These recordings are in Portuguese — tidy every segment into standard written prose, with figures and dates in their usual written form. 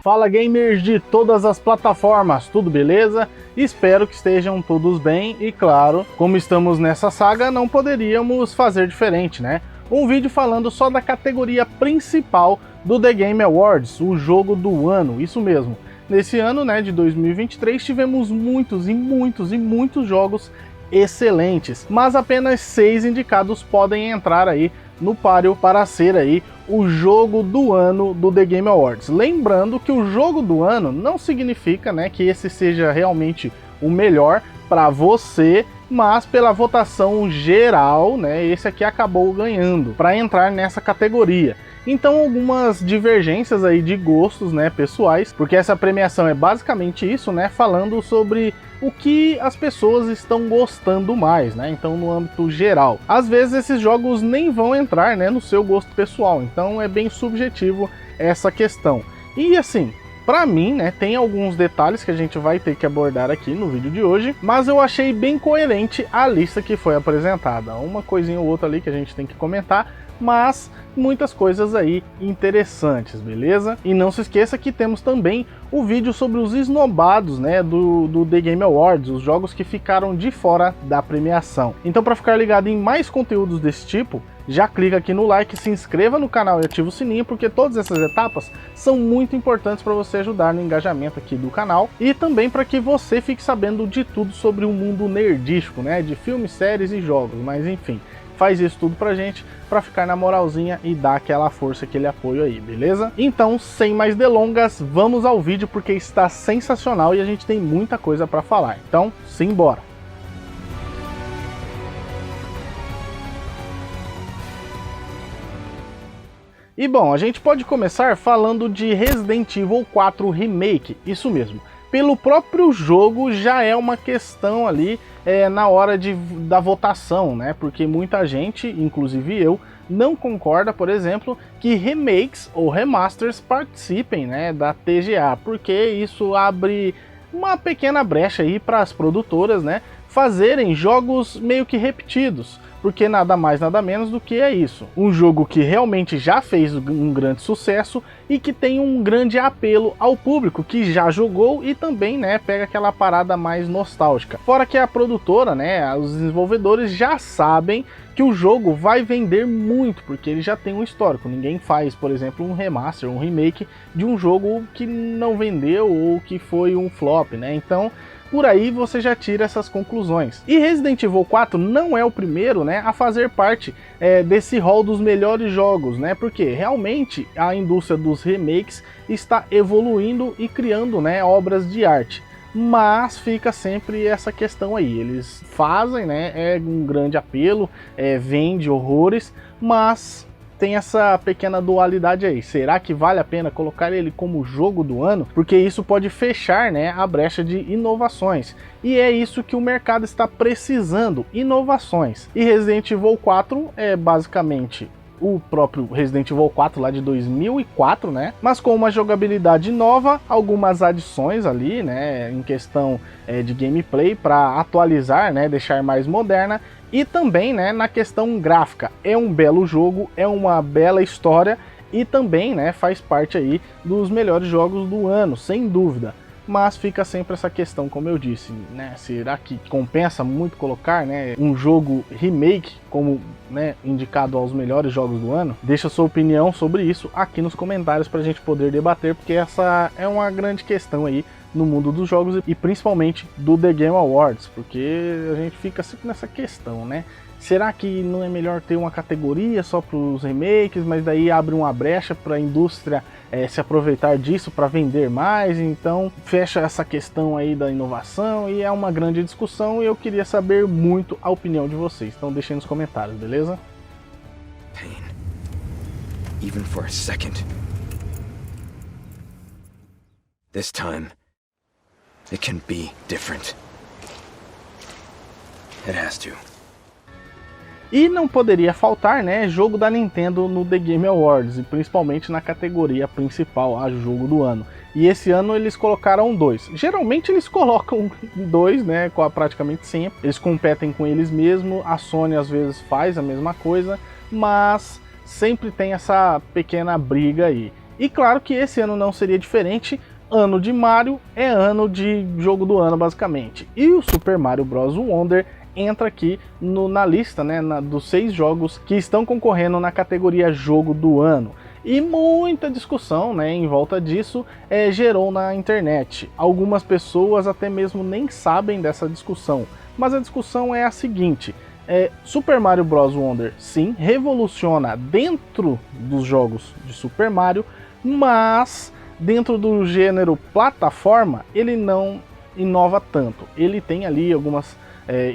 Fala gamers de todas as plataformas, tudo beleza? Espero que estejam todos bem e claro, como estamos nessa saga, não poderíamos fazer diferente, né? Um vídeo falando só da categoria principal do The Game Awards, o jogo do ano, isso mesmo. Nesse ano, né, de 2023, tivemos muitos jogos excelentes, mas apenas 6 indicados podem entrar aí no páreo para ser aí o jogo do ano do The Game Awards. Lembrando que o jogo do ano não significa, né, que esse seja realmente o melhor para você, mas pela votação geral, né, esse aqui acabou ganhando para entrar nessa categoria. Então algumas divergências aí de gostos, né, pessoais, porque essa premiação é basicamente isso, né, falando sobre o que as pessoas estão gostando mais, né, então no âmbito geral. Às vezes esses jogos nem vão entrar, né, no seu gosto pessoal, então é bem subjetivo essa questão. E assim, pra mim, né, tem alguns detalhes que a gente vai ter que abordar aqui no vídeo de hoje, mas eu achei bem coerente a lista que foi apresentada. Uma coisinha ou outra ali que a gente tem que comentar, mas muitas coisas aí interessantes, beleza? E não se esqueça que temos também o vídeo sobre os esnobados, né, do The Game Awards, os jogos que ficaram de fora da premiação. Então, para ficar ligado em mais conteúdos desse tipo, já clica aqui no like, se inscreva no canal e ativa o sininho, porque todas essas etapas são muito importantes para você ajudar no engajamento aqui do canal e também para que você fique sabendo de tudo sobre o mundo nerdístico, né, de filmes, séries e jogos, mas enfim, faz isso tudo pra gente, pra ficar na moralzinha e dar aquela força, aquele apoio aí, beleza? Então, sem mais delongas, vamos ao vídeo porque está sensacional e a gente tem muita coisa pra falar. Então, simbora! E bom, a gente pode começar falando de Resident Evil 4 Remake, isso mesmo. Pelo próprio jogo já é uma questão ali na hora da votação, né? Porque muita gente, inclusive eu, não concorda, por exemplo, que remakes ou remasters participem, né, da TGA, porque isso abre uma pequena brecha aí para as produtoras, né, fazerem jogos meio que repetidos. Porque nada mais, nada menos do que é isso. Um jogo que realmente já fez um grande sucesso e que tem um grande apelo ao público que já jogou e também, né, pega aquela parada mais nostálgica. Fora que a produtora, né, os desenvolvedores já sabem que o jogo vai vender muito, porque ele já tem um histórico. Ninguém faz, por exemplo, um remaster, um remake de um jogo que não vendeu ou que foi um flop, né? Então, por aí você já tira essas conclusões. E Resident Evil 4 não é o primeiro, né, a fazer parte desse rol dos melhores jogos, né, porque realmente a indústria dos remakes está evoluindo e criando, né, obras de arte. Mas fica sempre essa questão aí, eles fazem, né, é um grande apelo, vende horrores, mas tem essa pequena dualidade aí. Será que vale a pena colocar ele como jogo do ano? Porque isso pode fechar, né, a brecha de inovações. E é isso que o mercado está precisando, inovações. E Resident Evil 4 é basicamente o próprio Resident Evil 4 lá de 2004, né? Mas com uma jogabilidade nova, algumas adições ali, né, em questão de gameplay para atualizar, né, deixar mais moderna. E também, né, na questão gráfica, é um belo jogo, é uma bela história e também, né, faz parte aí dos melhores jogos do ano, sem dúvida. Mas fica sempre essa questão, como eu disse, né, será que compensa muito colocar, né, um jogo remake como, né, indicado aos melhores jogos do ano? Deixa sua opinião sobre isso aqui nos comentários para a gente poder debater, porque essa é uma grande questão aí no mundo dos jogos e principalmente do The Game Awards, porque a gente fica sempre nessa questão, né? Será que não é melhor ter uma categoria só para os remakes, mas daí abre uma brecha para a indústria se aproveitar disso para vender mais? Então fecha essa questão aí da inovação e é uma grande discussão e eu queria saber muito a opinião de vocês. Então deixem nos comentários, beleza? Pain. Even for a second. This time, it can be different. It has to. E não poderia faltar, né, jogo da Nintendo no The Game Awards, e principalmente na categoria principal, a jogo do ano. E esse ano eles colocaram 2. Geralmente eles colocam 2, né, praticamente sempre. Eles competem com eles mesmo, a Sony às vezes faz a mesma coisa, mas sempre tem essa pequena briga aí. E claro que esse ano não seria diferente. Ano de Mario é ano de jogo do ano, basicamente. E o Super Mario Bros. Wonder entra aqui na lista, né, dos 6 jogos que estão concorrendo na categoria Jogo do Ano. E muita discussão, né, em volta disso gerou na internet. Algumas pessoas até mesmo nem sabem dessa discussão. Mas a discussão é a seguinte: Super Mario Bros. Wonder, sim, revoluciona dentro dos jogos de Super Mario, mas dentro do gênero plataforma, ele não inova tanto. Ele tem ali algumas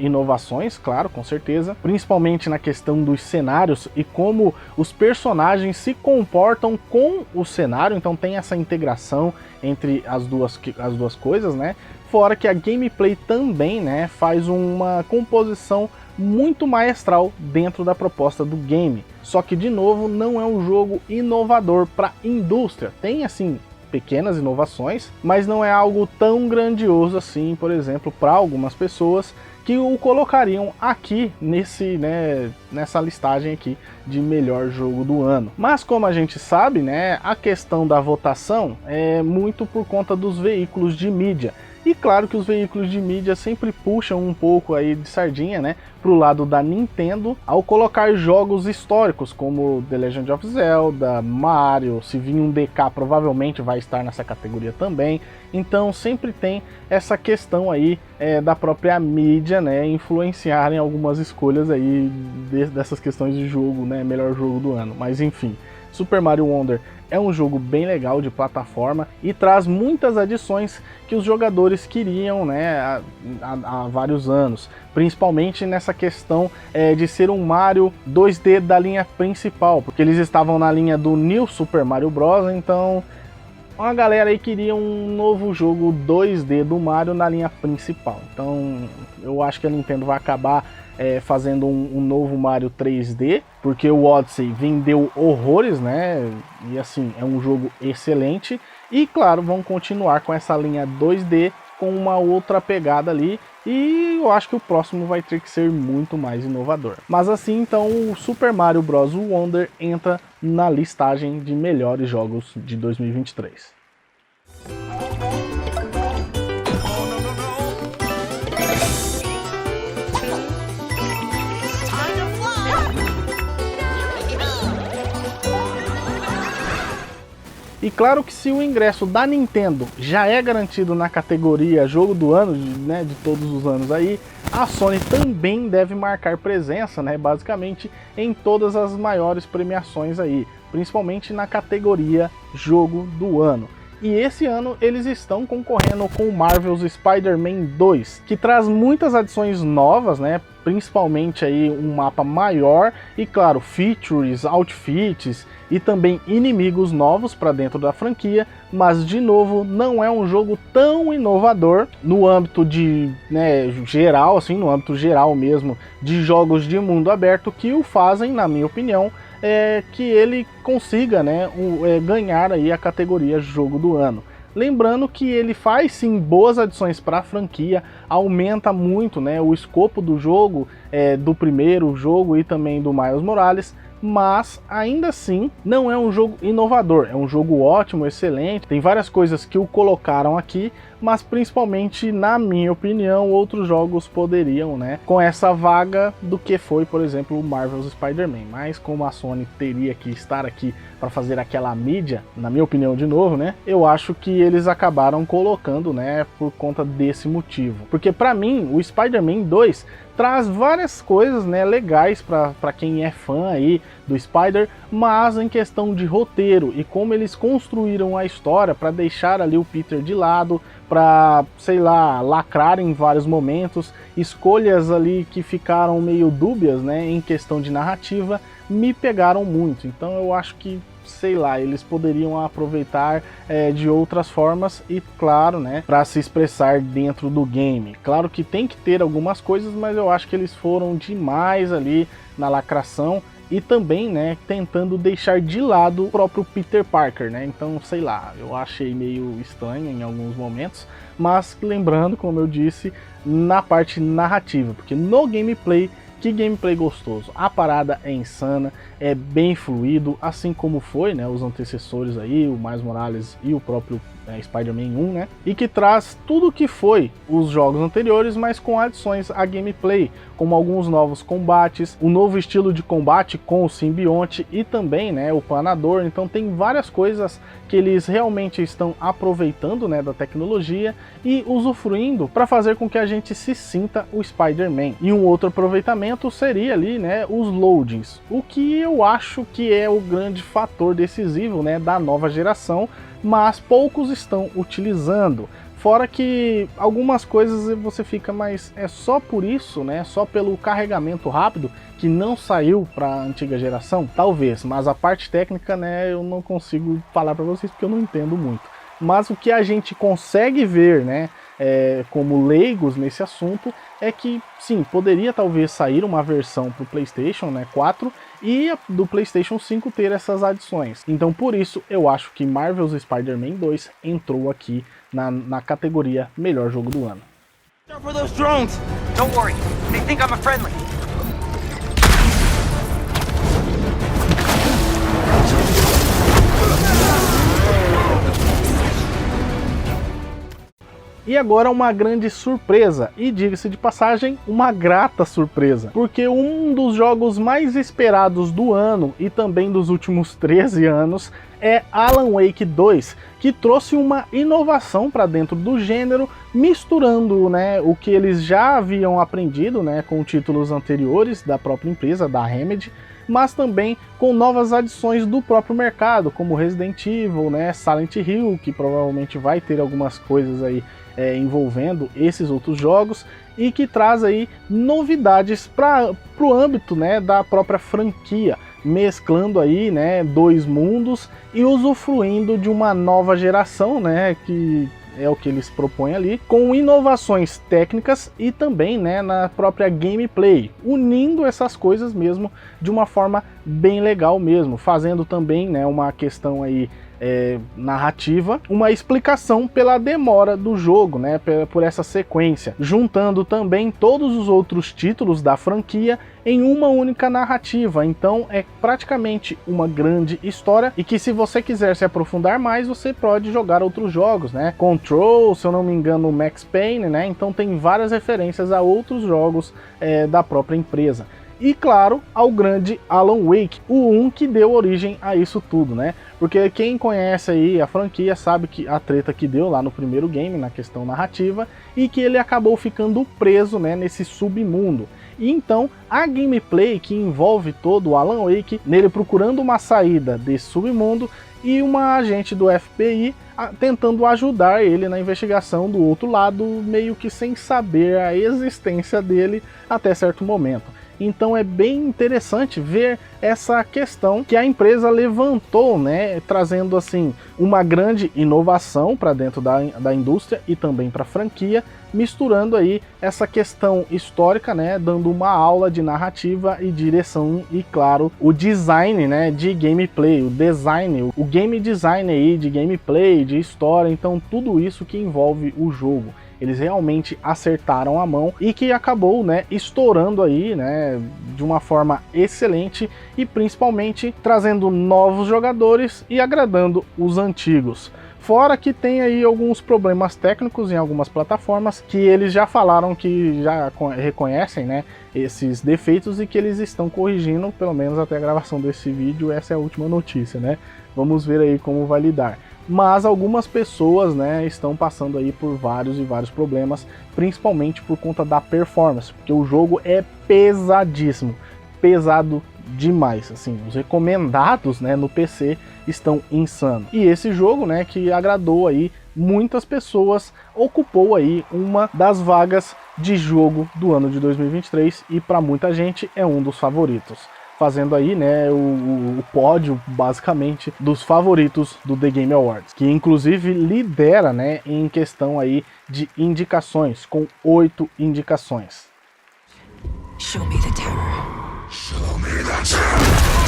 inovações, claro, com certeza, principalmente na questão dos cenários e como os personagens se comportam com o cenário, então tem essa integração entre as duas coisas, né? Fora que a gameplay também, né, faz uma composição muito maestral dentro da proposta do game. Só que, de novo, não é um jogo inovador para a indústria. Tem, assim, pequenas inovações, mas não é algo tão grandioso assim, por exemplo, para algumas pessoas que o colocariam aqui nessa listagem aqui de melhor jogo do ano. Mas como a gente sabe, né, a questão da votação é muito por conta dos veículos de mídia. E claro que os veículos de mídia sempre puxam um pouco aí de sardinha, né, pro lado da Nintendo, ao colocar jogos históricos como The Legend of Zelda, Mario. Se vir um DK provavelmente vai estar nessa categoria também. Então sempre tem essa questão aí da própria mídia, né, influenciarem algumas escolhas aí dessas questões de jogo, né, melhor jogo do ano. Mas enfim, Super Mario Wonder é um jogo bem legal de plataforma e traz muitas adições que os jogadores queriam, né, há vários anos, principalmente nessa questão de ser um Mario 2D da linha principal, porque eles estavam na linha do New Super Mario Bros. Então a galera aí queria um novo jogo 2D do Mario na linha principal. Então eu acho que a Nintendo vai acabar fazendo um novo Mario 3D, porque o Odyssey vendeu horrores, né? E assim, é um jogo excelente. E claro, vão continuar com essa linha 2D com uma outra pegada ali. E eu acho que o próximo vai ter que ser muito mais inovador. Mas assim, então, o Super Mario Bros. Wonder entra na listagem de melhores jogos de 2023. E claro que se o ingresso da Nintendo já é garantido na categoria Jogo do Ano, né, de todos os anos aí, a Sony também deve marcar presença, né, basicamente em todas as maiores premiações aí, principalmente na categoria Jogo do Ano. E esse ano eles estão concorrendo com o Marvel's Spider-Man 2, que traz muitas adições novas, né? Principalmente aí um mapa maior e, claro, features, outfits e também inimigos novos para dentro da franquia, mas de novo não é um jogo tão inovador no âmbito de, né, geral, assim, no âmbito geral mesmo de jogos de mundo aberto que o fazem, na minha opinião, que ele consiga, né, ganhar aí a categoria Jogo do Ano. Lembrando que ele faz sim boas adições para a franquia, aumenta muito, né, o escopo do jogo, do primeiro jogo e também do Miles Morales, mas ainda assim não é um jogo inovador, é um jogo ótimo, excelente, tem várias coisas que o colocaram aqui, mas principalmente, na minha opinião, outros jogos poderiam, né, com essa vaga do que foi, por exemplo, o Marvel's Spider-Man. Mas como a Sony teria que estar aqui para fazer aquela mídia, na minha opinião de novo, né, eu acho que eles acabaram colocando, né, por conta desse motivo. Porque para mim, o Spider-Man 2 traz várias coisas, né, legais para quem é fã aí do Spider, mas em questão de roteiro e como eles construíram a história para deixar ali o Peter de lado, para, sei lá, lacrar em vários momentos, escolhas ali que ficaram meio dúbias, né, em questão de narrativa, me pegaram muito. Então eu acho que, sei lá, eles poderiam aproveitar de outras formas e, claro, né, para se expressar dentro do game. Claro que tem que ter algumas coisas, mas eu acho que eles foram demais ali na lacração e também, né, tentando deixar de lado o próprio Peter Parker, né? Então, sei lá, eu achei meio estranho em alguns momentos, mas lembrando, como eu disse, na parte narrativa, porque no gameplay Que gameplay gostoso, a parada é insana, é bem fluido, assim como foi, né, os antecessores aí, o Miles Morales e o próprio Spider-Man 1, né, e que traz tudo que foi os jogos anteriores, mas com adições à gameplay, como alguns novos combates, um novo estilo de combate com o simbionte e também, né, o planador. Então tem várias coisas que eles realmente estão aproveitando, né, da tecnologia e usufruindo para fazer com que a gente se sinta o Spider-Man. E um outro aproveitamento seria ali, né, os loadings, o que eu acho que é o grande fator decisivo, né, da nova geração, mas poucos estão utilizando. Fora que algumas coisas você fica, mas é só por isso, né? Só pelo carregamento rápido que não saiu para a antiga geração? Talvez, mas a parte técnica, né, eu não consigo falar para vocês porque eu não entendo muito. Mas o que a gente consegue ver, né, como leigos nesse assunto, é que sim, poderia talvez sair uma versão para o PlayStation, né, 4 e do PlayStation 5 ter essas adições. Então por isso eu acho que Marvel's Spider-Man 2 entrou aqui na categoria melhor jogo do ano. E agora uma grande surpresa, e diga-se de passagem, uma grata surpresa, porque um dos jogos mais esperados do ano e também dos últimos 13 anos é Alan Wake 2, que trouxe uma inovação para dentro do gênero, misturando, né, o que eles já haviam aprendido, né, com títulos anteriores da própria empresa, da Remedy, mas também com novas adições do próprio mercado, como Resident Evil, né, Silent Hill, que provavelmente vai ter algumas coisas aí envolvendo esses outros jogos, e que traz aí novidades para o âmbito, né, da própria franquia, mesclando aí, né, dois mundos e usufruindo de uma nova geração, né, que é o que eles propõem ali, com inovações técnicas e também, né, na própria gameplay, unindo essas coisas mesmo de uma forma bem legal mesmo, fazendo também, né, uma questão aí narrativa, uma explicação pela demora do jogo, né, por essa sequência, juntando também todos os outros títulos da franquia em uma única narrativa. Então é praticamente uma grande história e que, se você quiser se aprofundar mais, você pode jogar outros jogos, né, Control, se eu não me engano, Max Payne, né, então tem várias referências a outros jogos da própria empresa. E claro, ao grande Alan Wake, o 1 que deu origem a isso tudo, né? Porque quem conhece aí a franquia sabe que a treta que deu lá no primeiro game, na questão narrativa, e que ele acabou ficando preso, né, nesse submundo. E então a gameplay que envolve todo o Alan Wake, nele procurando uma saída desse submundo e uma agente do FBI tentando ajudar ele na investigação do outro lado, meio que sem saber a existência dele até certo momento. Então é bem interessante ver essa questão que a empresa levantou, né, trazendo assim uma grande inovação para dentro da indústria e também para a franquia, misturando aí essa questão histórica, né, dando uma aula de narrativa e direção e, claro, o design, né, de gameplay, o game design aí de gameplay, de história, então tudo isso que envolve o jogo. Eles realmente acertaram a mão e que acabou, né, estourando aí, né, de uma forma excelente e principalmente trazendo novos jogadores e agradando os antigos. Fora que tem aí alguns problemas técnicos em algumas plataformas que eles já falaram que já reconhecem, né, esses defeitos e que eles estão corrigindo, pelo menos até a gravação desse vídeo. Essa é a última notícia, né? Vamos ver aí como vai lidar. Mas algumas pessoas, né, estão passando aí por vários e vários problemas, principalmente por conta da performance, porque o jogo é pesadíssimo, pesado demais, assim, os recomendados, né, no PC estão insanos. E esse jogo, né, que agradou aí muitas pessoas, ocupou aí uma das vagas de jogo do ano de 2023 e para muita gente é um dos favoritos, fazendo aí, né, o pódio, basicamente, dos favoritos do The Game Awards, que inclusive lidera, né, em questão aí de indicações, com 8 indicações. Show me the terror. Show me the terror.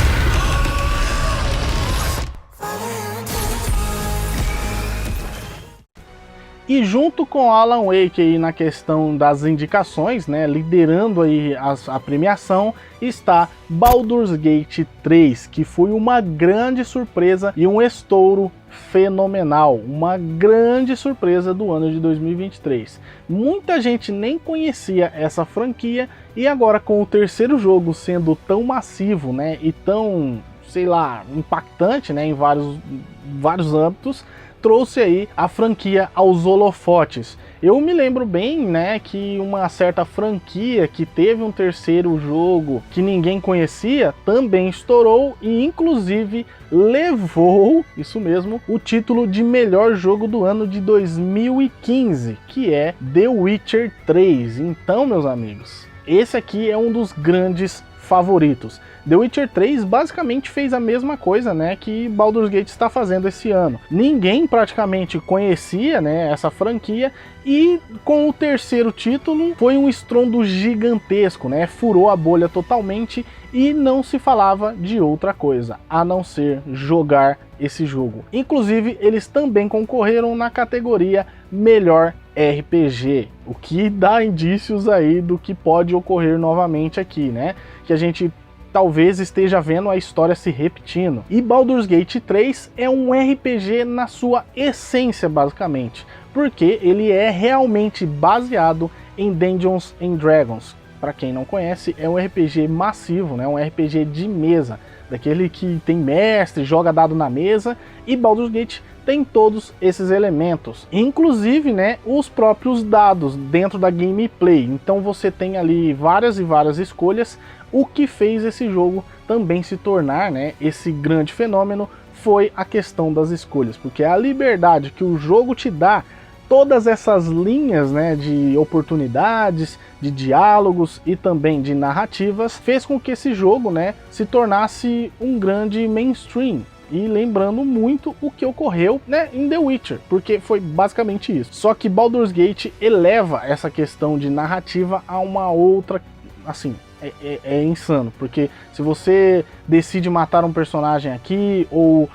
E junto com Alan Wake aí na questão das indicações, né, liderando aí a premiação, está Baldur's Gate 3, que foi uma grande surpresa e um estouro fenomenal, uma grande surpresa do ano de 2023. Muita gente nem conhecia essa franquia e agora com o terceiro jogo sendo tão massivo, né, e tão, sei lá, impactante, né, em vários âmbitos, trouxe aí a franquia aos holofotes. Eu me lembro bem, né, que uma certa franquia que teve um terceiro jogo que ninguém conhecia também estourou e inclusive levou, isso mesmo, o título de melhor jogo do ano de 2015, que é The Witcher 3. Então, meus amigos, esse aqui é um dos grandes favoritos. The Witcher 3 basicamente fez a mesma coisa, né, que Baldur's Gate está fazendo esse ano. Ninguém praticamente conhecia, né, essa franquia e com o terceiro título foi um estrondo gigantesco, né, furou a bolha totalmente e não se falava de outra coisa a não ser jogar esse jogo. Inclusive, eles também concorreram na categoria Melhor RPG, o que dá indícios aí do que pode ocorrer novamente aqui, né, que a gente talvez esteja vendo a história se repetindo. E Baldur's Gate 3 é um RPG na sua essência, basicamente, porque ele é realmente baseado em Dungeons and Dragons. Para quem não conhece, é um RPG massivo, né? Um RPG de mesa, daquele que tem mestre, joga dado na mesa, e Baldur's Gate tem todos esses elementos, inclusive, né, os próprios dados dentro da gameplay. Então você tem ali várias e várias escolhas. O que fez esse jogo também se tornar, né, esse grande fenômeno foi a questão das escolhas, porque a liberdade que o jogo te dá, todas essas linhas, né, de oportunidades, de diálogos e também de narrativas, fez com que esse jogo, né, se tornasse um grande mainstream. E lembrando muito o que ocorreu, né, em The Witcher, porque foi basicamente isso. Só que Baldur's Gate eleva essa questão de narrativa a uma outra, assim, é insano, porque se você decide matar um personagem aqui ou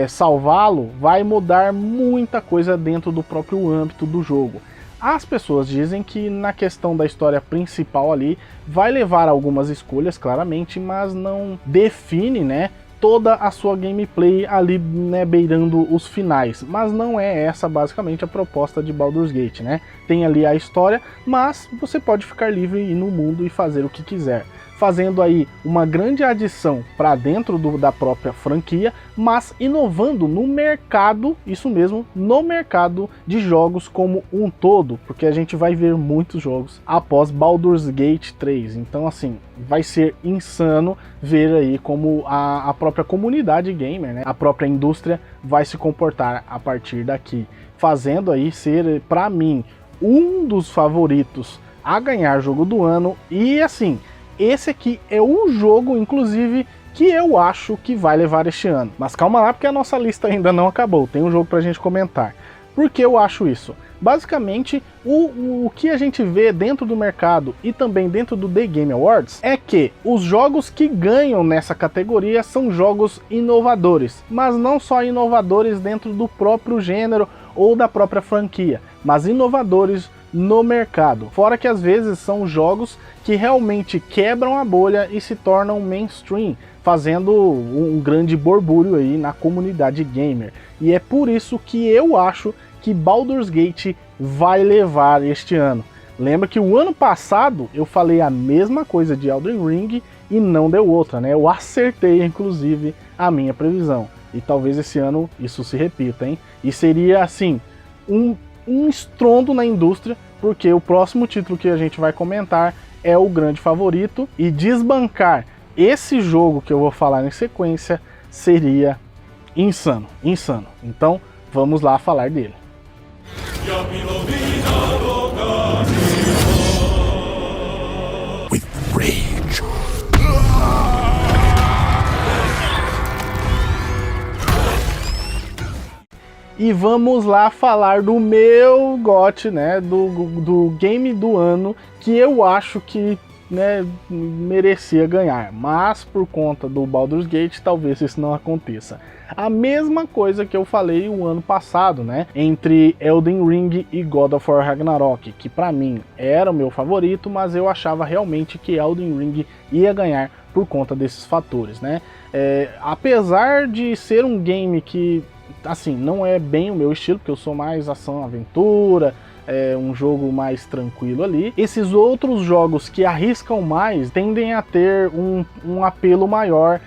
salvá-lo, vai mudar muita coisa dentro do próprio âmbito do jogo. As pessoas dizem que na questão da história principal ali vai levar algumas escolhas, claramente, mas não define, né, toda a sua gameplay ali, né, beirando os finais, mas não é essa basicamente a proposta de Baldur's Gate, né? Tem ali a história, mas você pode ficar livre e ir no mundo e fazer o que quiser, fazendo aí uma grande adição para dentro da própria franquia, mas inovando no mercado, isso mesmo, no mercado de jogos como um todo, porque a gente vai ver muitos jogos após Baldur's Gate 3, então assim, vai ser insano ver aí como a própria comunidade gamer, né, a própria indústria vai se comportar a partir daqui, fazendo aí ser, para mim, um dos favoritos a ganhar jogo do ano. E assim, esse aqui é o jogo, inclusive, que eu acho que vai levar este ano. Mas calma lá, porque a nossa lista ainda não acabou. Tem um jogo pra gente comentar. Por que eu acho isso? Basicamente, o que a gente vê dentro do mercado e também dentro do The Game Awards é que os jogos que ganham nessa categoria são jogos inovadores. Mas não só inovadores dentro do próprio gênero ou da própria franquia, mas inovadores no mercado. Fora que às vezes são jogos que realmente quebram a bolha e se tornam mainstream, fazendo um grande borbulho aí na comunidade gamer. E é por isso que eu acho que Baldur's Gate vai levar este ano. Lembra que o ano passado eu falei a mesma coisa de Elden Ring e não deu outra, né? Eu acertei, inclusive, a minha previsão. E talvez esse ano isso se repita, hein? E seria, assim, um estrondo na indústria, porque o próximo título que a gente vai comentar é o grande favorito, e desbancar esse jogo que eu vou falar em sequência seria insano, insano. Então, vamos lá falar dele. With rage. E vamos lá falar do meu GOT, né, do game do ano, que eu acho que né, merecia ganhar, mas por conta do Baldur's Gate talvez isso não aconteça. A mesma coisa que eu falei o ano passado, né, entre Elden Ring e God of War Ragnarok, que pra mim era o meu favorito, mas eu achava realmente que Elden Ring ia ganhar por conta desses fatores, né. Apesar de ser um game que, assim, não é bem o meu estilo, porque eu sou mais ação-aventura, um jogo mais tranquilo ali. Esses outros jogos que arriscam mais tendem a ter um apelo maior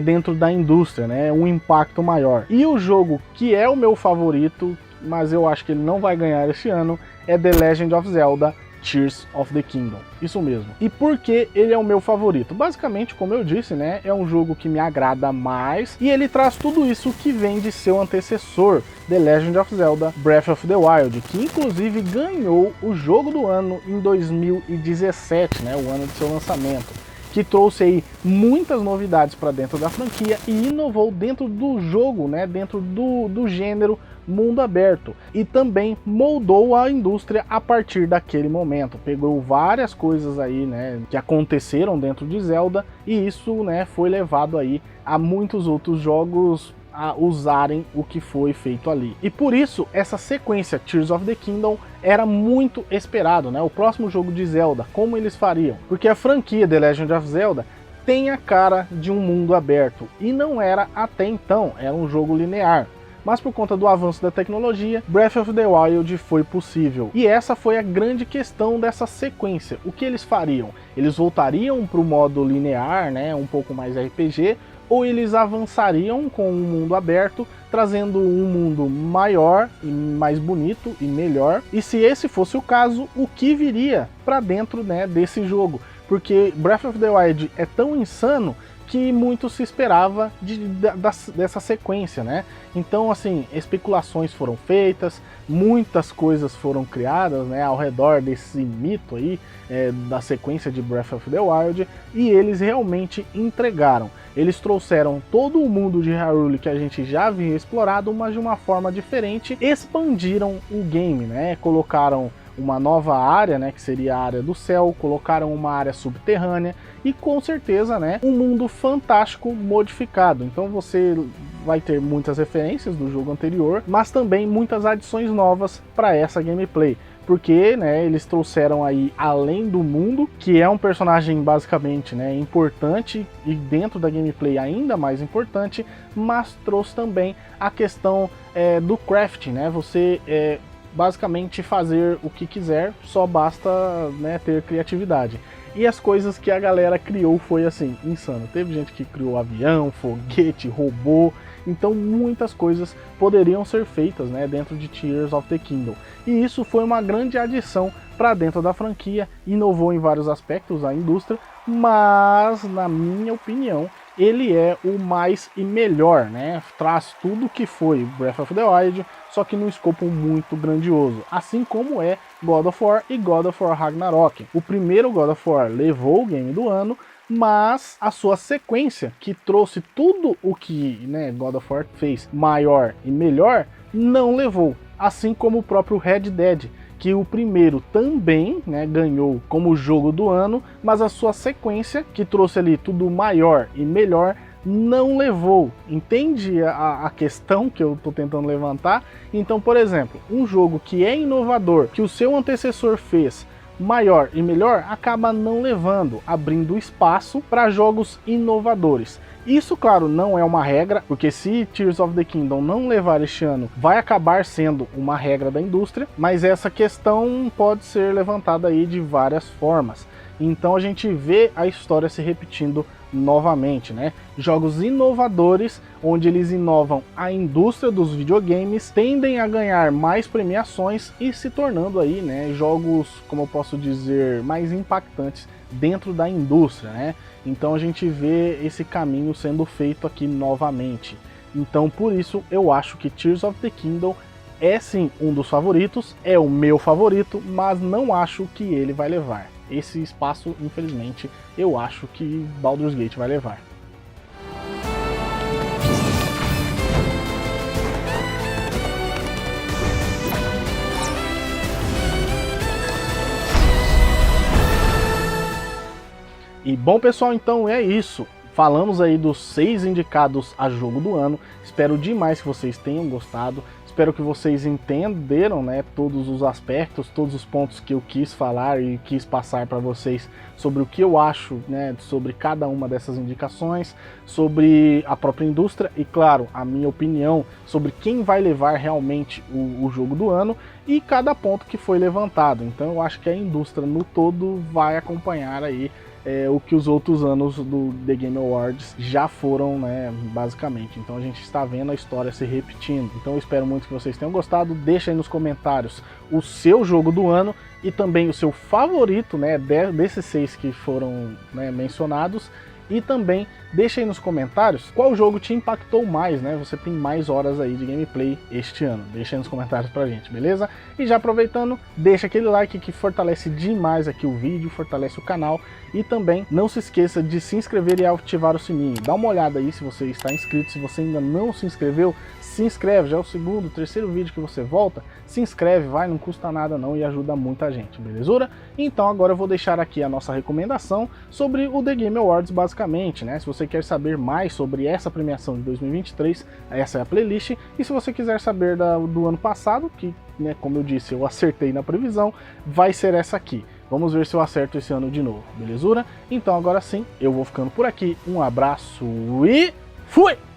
dentro da indústria, né? Um impacto maior. E o jogo que é o meu favorito, mas eu acho que ele não vai ganhar este ano, é The Legend of Zelda Tears of the Kingdom. Isso mesmo. E por que ele é o meu favorito? Basicamente, como eu disse, né, é um jogo que me agrada mais e ele traz tudo isso que vem de seu antecessor, The Legend of Zelda Breath of the Wild, que inclusive ganhou o jogo do ano em 2017, né, o ano de seu lançamento, que trouxe aí muitas novidades para dentro da franquia e inovou dentro do jogo, né, dentro do gênero mundo aberto, e também moldou a indústria a partir daquele momento. Pegou várias coisas aí, né, que aconteceram dentro de Zelda, e isso, né, foi levado aí a muitos outros jogos a usarem o que foi feito ali. E por isso, essa sequência Tears of the Kingdom era muito esperado, né? O próximo jogo de Zelda, como eles fariam? Porque a franquia The Legend of Zelda tem a cara de um mundo aberto, e não era até então, era um jogo linear. Mas por conta do avanço da tecnologia, Breath of the Wild foi possível. E essa foi a grande questão dessa sequência. O que eles fariam? Eles voltariam para o modo linear, né, um pouco mais RPG, ou eles avançariam com um mundo aberto, trazendo um mundo maior e mais bonito e melhor? E se esse fosse o caso, o que viria para dentro, né, desse jogo? Porque Breath of the Wild é tão insano que muito se esperava dessa sequência, né? Então, assim, especulações foram feitas, muitas coisas foram criadas, né, ao redor desse mito aí, da sequência de Breath of the Wild, e eles realmente entregaram. Eles trouxeram todo o mundo de Hyrule que a gente já havia explorado, mas de uma forma diferente, expandiram o game, né? Colocaram uma nova área, né, que seria a área do céu, colocaram uma área subterrânea e com certeza, né, um mundo fantástico modificado. Então você vai ter muitas referências do jogo anterior, mas também muitas adições novas para essa gameplay. Porque, né, eles trouxeram aí Além do Mundo, que é um personagem basicamente, né, importante e dentro da gameplay ainda mais importante, mas trouxe também a questão do crafting, né, você basicamente fazer o que quiser, só basta, né, ter criatividade. E as coisas que a galera criou foi assim, insano. Teve gente que criou avião, foguete, robô, então muitas coisas poderiam ser feitas, né, dentro de Tears of the Kingdom. E isso foi uma grande adição para dentro da franquia, inovou em vários aspectos a indústria, mas na minha opinião, ele é o mais e melhor, né? Traz tudo que foi Breath of the Wild, só que num escopo muito grandioso, assim como é God of War e God of War Ragnarok. O primeiro God of War levou o game do ano, mas a sua sequência, que trouxe tudo o que, né, God of War fez maior e melhor, não levou. Assim como o próprio Red Dead, que o primeiro também, né, ganhou como jogo do ano, mas a sua sequência, que trouxe ali tudo maior e melhor, não levou. Entende a questão que eu estou tentando levantar? Então, por exemplo, um jogo que é inovador, que o seu antecessor fez maior e melhor, acaba não levando, abrindo espaço para jogos inovadores. Isso, claro, não é uma regra, porque se Tears of the Kingdom não levar este ano, vai acabar sendo uma regra da indústria, mas essa questão pode ser levantada aí de várias formas. Então a gente vê a história se repetindo novamente, né? Jogos inovadores, onde eles inovam a indústria dos videogames, tendem a ganhar mais premiações e se tornando aí, né, jogos, como eu posso dizer, mais impactantes dentro da indústria, né? Então a gente vê esse caminho sendo feito aqui novamente. Então por isso eu acho que Tears of the Kingdom é sim um dos favoritos, é o meu favorito, mas não acho que ele vai levar. Esse espaço, infelizmente, eu acho que Baldur's Gate vai levar. E bom pessoal, então é isso. Falamos aí dos 6 indicados a jogo do ano. Espero demais que vocês tenham gostado. Espero que vocês entenderam, né, todos os aspectos, todos os pontos que eu quis falar e quis passar para vocês sobre o que eu acho, né, sobre cada uma dessas indicações, sobre a própria indústria e, claro, a minha opinião sobre quem vai levar realmente o jogo do ano e cada ponto que foi levantado. Então eu acho que a indústria no todo vai acompanhar aí o que os outros anos do The Game Awards já foram, né, basicamente. Então a gente está vendo a história se repetindo. Então eu espero muito que vocês tenham gostado. Deixa aí nos comentários o seu jogo do ano e também o seu favorito, né, desses 6 que foram, né, mencionados. E também deixa aí nos comentários qual jogo te impactou mais, né? Você tem mais horas aí de gameplay este ano. Deixa aí nos comentários pra gente, beleza? E já aproveitando, deixa aquele like que fortalece demais aqui o vídeo, fortalece o canal. E também não se esqueça de se inscrever e ativar o sininho. Dá uma olhada aí se você está inscrito. Se você ainda não se inscreveu, se inscreve. Já é o segundo, terceiro vídeo que você volta. Se inscreve, vai, não custa nada não e ajuda muita gente, belezura? Então agora eu vou deixar aqui a nossa recomendação sobre o The Game Awards basicamente, né? Se você quer saber mais sobre essa premiação de 2023, essa é a playlist. E se você quiser saber do ano passado, que, né, como eu disse, eu acertei na previsão, vai ser essa aqui. Vamos ver se eu acerto esse ano de novo, belezura? Então agora sim, eu vou ficando por aqui. Um abraço e fui!